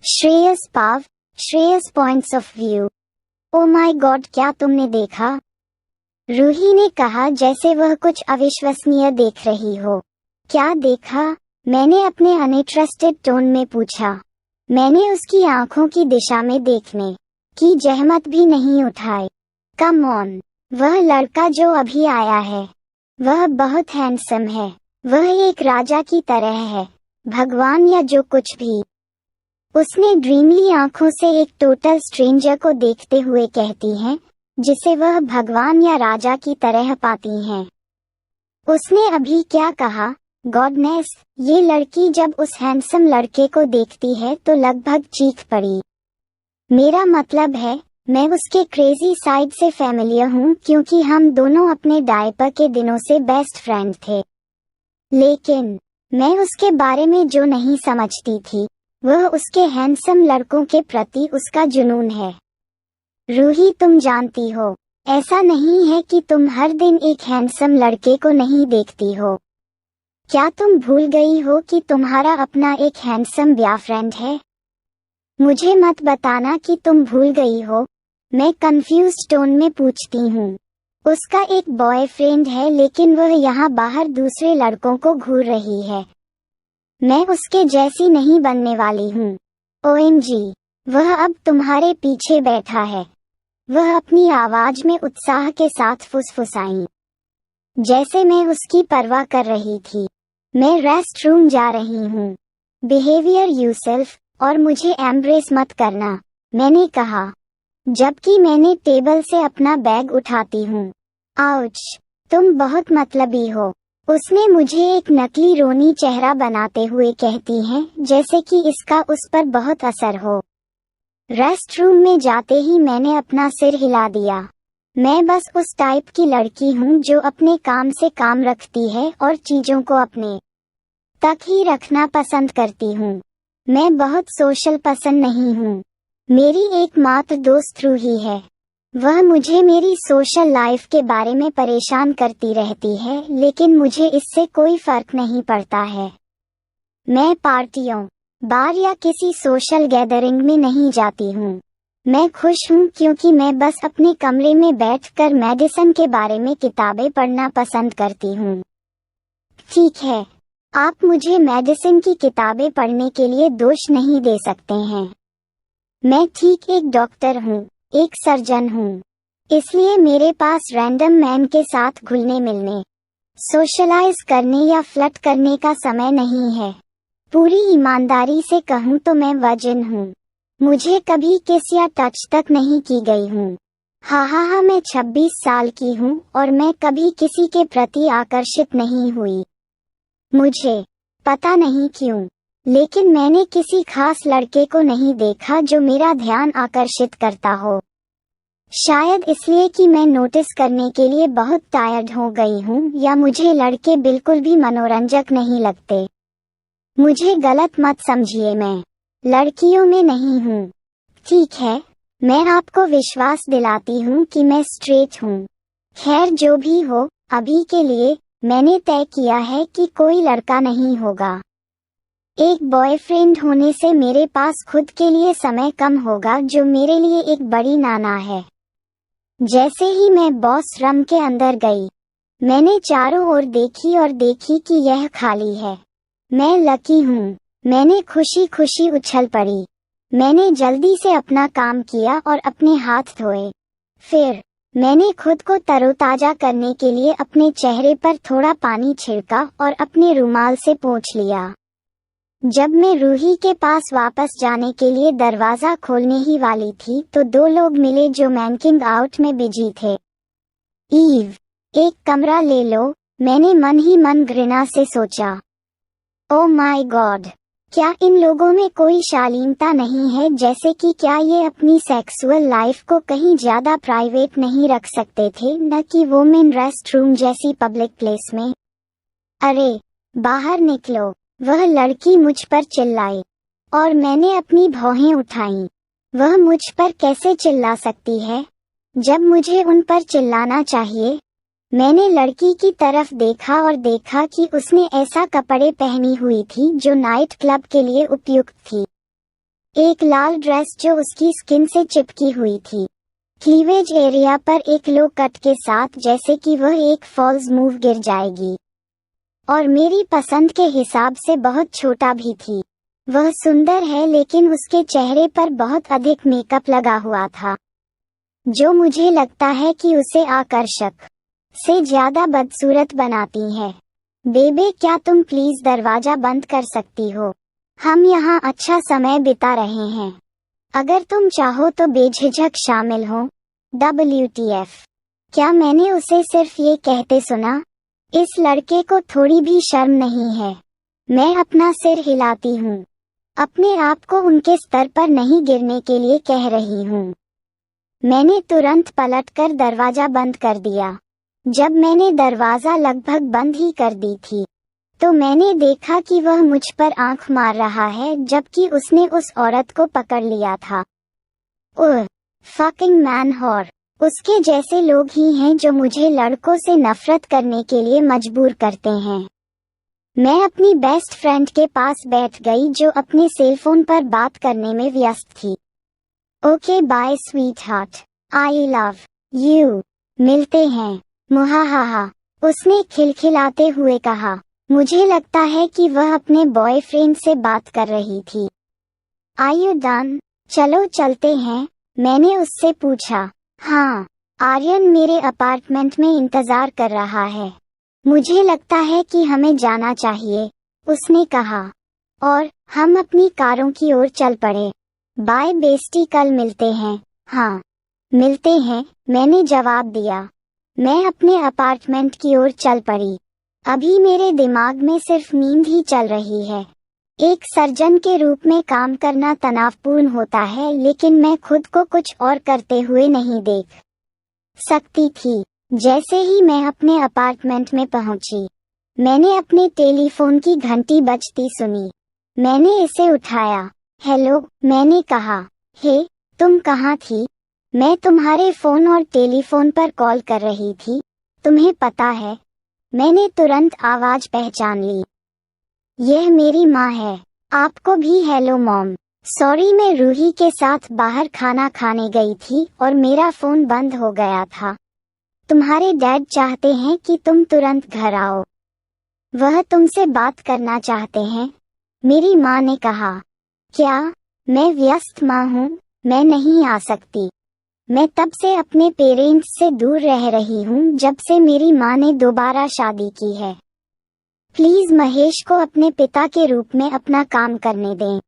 Shreyas pav, Shreyas points of view. Oh my God, क्या तुमने देखा? रूही ने कहा जैसे वह कुछ अविश्वसनीय देख रही हो। क्या देखा? मैंने अपने अनइंटरेस्टेड टोन में पूछा। मैंने उसकी आंखों की दिशा में देखने की जहमत भी नहीं उठाई। कम ऑन, वह लड़का जो अभी आया है, वह बहुत हैंडसम है। वह एक राजा की तरह है, भगवान या जो कुछ भी। उसने ड्रीमली आंखों से एक टोटल स्ट्रेंजर को देखते हुए कहती हैं, जिसे वह भगवान या राजा की तरह पाती हैं। उसने अभी क्या कहा? गॉडनेस! ये लड़की जब उस हैंडसम लड़के को देखती है तो लगभग चीख पड़ी। मेरा मतलब है, मैं उसके क्रेजी साइड से फैमिलियर हूँ क्योंकि हम दोनों अपने डायपर के दिनों से बेस्ट फ्रेंड थे। लेकिन मैं उसके बारे में जो नहीं समझती थी, वह उसके हैंडसम लड़कों के प्रति उसका जुनून है। रूही, तुम जानती हो, ऐसा नहीं है कि तुम हर दिन एक हैंडसम लड़के को नहीं देखती हो। क्या तुम भूल गई हो कि तुम्हारा अपना एक हैंडसम बॉयफ्रेंड है? मुझे मत बताना कि तुम भूल गई हो। मैं कंफ्यूज्ड टोन में पूछती हूँ। उसका एक बॉयफ्रेंड है, लेकिन वह यहाँ बाहर दूसरे लड़कों को घूर रही है। मैं उसके जैसी नहीं बनने वाली हूँ। ओएमजी, वह अब तुम्हारे पीछे बैठा है। वह अपनी आवाज में उत्साह के साथ फुसफुसाई, जैसे मैं उसकी परवाह कर रही थी। मैं रेस्ट रूम जा रही हूँ। बिहेवियर यूसेल्फ और मुझे एम्ब्रेस मत करना, मैंने कहा, जबकि मैंने टेबल से अपना बैग उठाती हूँ। आउच, तुम बहुत मतलबी हो, उसने मुझे एक नकली रोनी चेहरा बनाते हुए कहती हैं, जैसे कि इसका उस पर बहुत असर हो। रेस्ट रूम में जाते ही मैंने अपना सिर हिला दिया। मैं बस उस टाइप की लड़की हूँ जो अपने काम से काम रखती है और चीजों को अपने तक ही रखना पसंद करती हूँ। मैं बहुत सोशल पसंद नहीं हूँ। मेरी एकमात्र दोस्त रूही है। वह मुझे मेरी सोशल लाइफ के बारे में परेशान करती रहती है, लेकिन मुझे इससे कोई फर्क नहीं पड़ता है। मैं पार्टियों, बार या किसी सोशल गैदरिंग में नहीं जाती हूँ। मैं खुश हूँ क्योंकि मैं बस अपने कमरे में बैठकर मेडिसिन के बारे में किताबें पढ़ना पसंद करती हूँ। ठीक है, आप मुझे मेडिसिन की किताबें पढ़ने के लिए दोष नहीं दे सकते हैं। मैं ठीक एक डॉक्टर हूँ, एक सर्जन हूँ। इसलिए मेरे पास रैंडम मैन के साथ घुलने मिलने, सोशलाइज करने या फ्लर्ट करने का समय नहीं है। पूरी ईमानदारी से कहूँ तो मैं वर्जिन हूँ। मुझे कभी किस या टच तक नहीं की गई हूँ। हाँ, मैं 26 साल की हूँ और मैं कभी किसी के प्रति आकर्षित नहीं हुई। मुझे पता नहीं क्यों, लेकिन मैंने किसी खास लड़के को नहीं देखा जो मेरा ध्यान आकर्षित करता हो। शायद इसलिए कि मैं नोटिस करने के लिए बहुत टायर्ड हो गई हूँ, या मुझे लड़के बिल्कुल भी मनोरंजक नहीं लगते। मुझे गलत मत समझिए, मैं लड़कियों में नहीं हूँ। ठीक है, मैं आपको विश्वास दिलाती हूँ कि मैं स्ट्रेट हूँ। खैर, जो भी हो, अभी के लिए मैंने तय किया है कि कोई लड़का नहीं होगा। एक बॉयफ्रेंड होने से मेरे पास खुद के लिए समय कम होगा, जो मेरे लिए एक बड़ी नाना है। जैसे ही मैं बॉस रूम के अंदर गई, मैंने चारों ओर देखी और देखी कि यह खाली है। मैं लकी हूँ। मैंने खुशी खुशी उछल पड़ी। मैंने जल्दी से अपना काम किया और अपने हाथ धोए। फिर मैंने खुद को तरोताजा करने के लिए अपने चेहरे पर थोड़ा पानी छिड़का और अपने रुमाल से पोंछ लिया। जब मैं रूही के पास वापस जाने के लिए दरवाजा खोलने ही वाली थी तो दो लोग मिले जो मैकिंग आउट में बिजी थे। ईव, एक कमरा ले लो, मैंने मन ही मन घृणा से सोचा। ओ माय गॉड, क्या इन लोगों में कोई शालीनता नहीं है? जैसे कि क्या ये अपनी सेक्सुअल लाइफ को कहीं ज्यादा प्राइवेट नहीं रख सकते थे, न कि वुमेन रेस्ट रूम जैसी पब्लिक प्लेस में? अरे बाहर निकलो, वह लड़की मुझ पर चिल्लाई और मैंने अपनी भौहें उठाईं। वह मुझ पर कैसे चिल्ला सकती है जब मुझे उन पर चिल्लाना चाहिए? मैंने लड़की की तरफ देखा और देखा कि उसने ऐसा कपड़े पहनी हुई थी जो नाइट क्लब के लिए उपयुक्त थी। एक लाल ड्रेस जो उसकी स्किन से चिपकी हुई थी, क्लीवेज एरिया पर एक लो कट के साथ, जैसे कि वह एक फॉल्स मूव गिर जाएगी, और मेरी पसंद के हिसाब से बहुत छोटा भी थी। वह सुंदर है, लेकिन उसके चेहरे पर बहुत अधिक मेकअप लगा हुआ था, जो मुझे लगता है कि उसे आकर्षक से ज्यादा बदसूरत बनाती है। बेबे, क्या तुम प्लीज दरवाजा बंद कर सकती हो? हम यहाँ अच्छा समय बिता रहे हैं। अगर तुम चाहो तो बेझिझक शामिल हो। WTF? क्या मैंने उसे सिर्फ ये कहते सुना? इस लड़के को थोड़ी भी शर्म नहीं है। मैं अपना सिर हिलाती हूँ, अपने आप को उनके स्तर पर नहीं गिरने के लिए कह रही हूँ। मैंने तुरंत पलटकर दरवाजा बंद कर दिया। जब मैंने दरवाजा लगभग बंद ही कर दी थी, तो मैंने देखा कि वह मुझ पर आंख मार रहा है, जबकि उसने उस औरत को पकड़ लिया था। ओह, फकिंग मैन हॉर। उसके जैसे लोग ही हैं जो मुझे लड़कों से नफरत करने के लिए मजबूर करते हैं। मैं अपनी बेस्ट फ्रेंड के पास बैठ गई, जो अपने सेलफोन पर बात करने में व्यस्त थी। Okay bye sweetheart, I love you, मिलते हैं, मुहाहाहा, उसने खिलखिलाते हुए कहा। मुझे लगता है कि वह अपने बॉयफ्रेंड से बात कर रही थी। Are you done? चलो चलते हैं, मैंने उससे पूछा। हाँ, आर्यन मेरे अपार्टमेंट में इंतजार कर रहा है। मुझे लगता है कि हमें जाना चाहिए, उसने कहा, और हम अपनी कारों की ओर चल पड़े। बाय बेस्टी, कल मिलते हैं। हाँ, मिलते हैं, मैंने जवाब दिया। मैं अपने अपार्टमेंट की ओर चल पड़ी। अभी मेरे दिमाग में सिर्फ नींद ही चल रही है। एक सर्जन के रूप में काम करना तनावपूर्ण होता है, लेकिन मैं खुद को कुछ और करते हुए नहीं देख सकती थी। जैसे ही मैं अपने अपार्टमेंट में पहुंची, मैंने अपने टेलीफोन की घंटी बजती सुनी। मैंने इसे उठाया। हेलो, मैंने कहा। हे, तुम कहाँ थी? मैं तुम्हारे फोन और टेलीफोन पर कॉल कर रही थी, तुम्हें पता है। मैंने तुरंत आवाज पहचान ली। यह मेरी माँ है। आपको भी हेलो मॉम। सॉरी, मैं रूही के साथ बाहर खाना खाने गई थी और मेरा फोन बंद हो गया था। तुम्हारे डैड चाहते हैं कि तुम तुरंत घर आओ। वह तुमसे बात करना चाहते हैं, मेरी माँ ने कहा। क्या? मैं व्यस्त माँ हूँ, मैं नहीं आ सकती। मैं तब से अपने पेरेंट्स से दूर रह रही हूँ जब से मेरी माँ ने दोबारा शादी की है। प्लीज महेश को अपने पिता के रूप में अपना काम करने दें।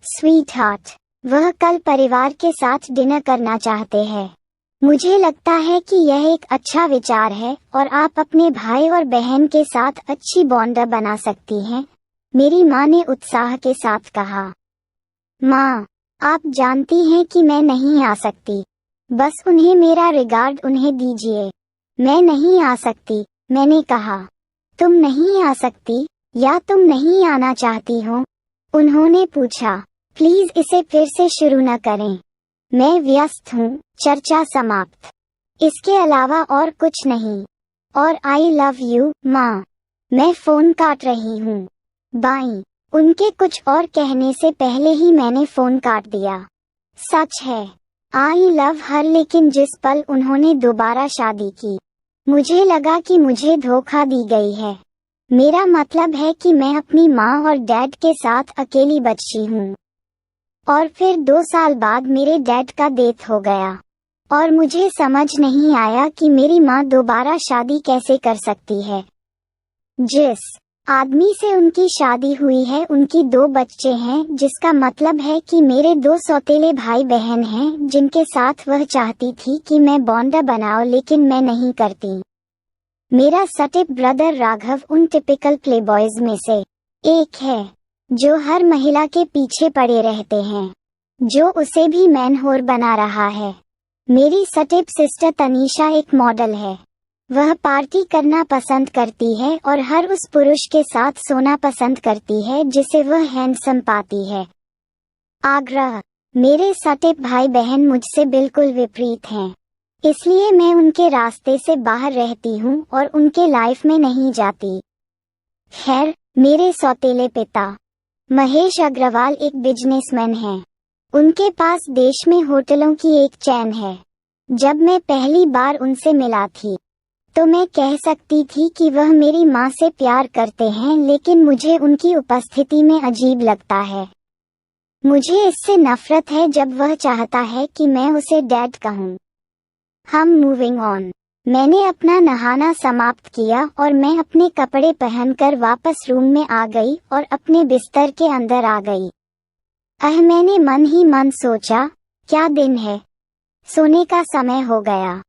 स्वीटहार्ट, वह कल परिवार के साथ डिनर करना चाहते हैं। मुझे लगता है कि यह एक अच्छा विचार है और आप अपने भाई और बहन के साथ अच्छी बॉन्ड बना सकती हैं, मेरी माँ ने उत्साह के साथ कहा। माँ, आप जानती हैं कि मैं नहीं आ सकती। बस उन्हें मेरा रिगार्ड उन्हें दीजिए। मैं नहीं आ सकती, मैंने कहा। तुम नहीं आ सकती, या तुम नहीं आना चाहती हो? उन्होंने पूछा। प्लीज इसे फिर से शुरू न करें। मैं व्यस्त हूँ, चर्चा समाप्त। इसके अलावा और कुछ नहीं। और आई लव यू, माँ। मैं फोन काट रही हूँ। बाई। उनके कुछ और कहने से पहले ही मैंने फोन काट दिया। सच है, आई लव हर, लेकिन जिस पल उन्होंने दोबारा शादी की, मुझे लगा कि मुझे धोखा दी गई है। मेरा मतलब है कि मैं अपनी माँ और डैड के साथ अकेली बची हूँ। और फिर 2 साल बाद मेरे डैड का डेथ हो गया, और मुझे समझ नहीं आया कि मेरी माँ दोबारा शादी कैसे कर सकती है। जिस आदमी से उनकी शादी हुई है, उनकी 2 बच्चे हैं, जिसका मतलब है कि मेरे 2 सौतेले भाई बहन हैं जिनके साथ वह चाहती थी कि मैं बॉन्ड बनाऊं, लेकिन मैं नहीं करती। मेरा सटिप ब्रदर राघव उन टिपिकल प्लेबॉयज में से एक है जो हर महिला के पीछे पड़े रहते हैं, जो उसे भी मैनहोर बना रहा है। मेरी सटिप सिस्टर तनीषा एक मॉडल है। वह पार्टी करना पसंद करती है और हर उस पुरुष के साथ सोना पसंद करती है जिसे वह हैंडसम पाती है। आग्रह। मेरे सटिप भाई बहन मुझसे बिल्कुल विपरीत हैं, इसलिए मैं उनके रास्ते से बाहर रहती हूँ और उनके लाइफ में नहीं जाती। खैर, मेरे सौतेले पिता महेश अग्रवाल एक बिजनेसमैन हैं। उनके पास देश में होटलों की एक चेन है। जब मैं पहली बार उनसे मिला थी तो मैं कह सकती थी कि वह मेरी माँ से प्यार करते हैं, लेकिन मुझे उनकी उपस्थिति में अजीब लगता है। मुझे इससे नफरत है जब वह चाहता है कि मैं उसे डैड कहूँ। हम मूविंग ऑन। मैंने अपना नहाना समाप्त किया और मैं अपने कपड़े पहनकर वापस रूम में आ गई और अपने बिस्तर के अंदर आ गई। मैंने मन ही मन सोचा, क्या दिन है, सोने का समय हो गया।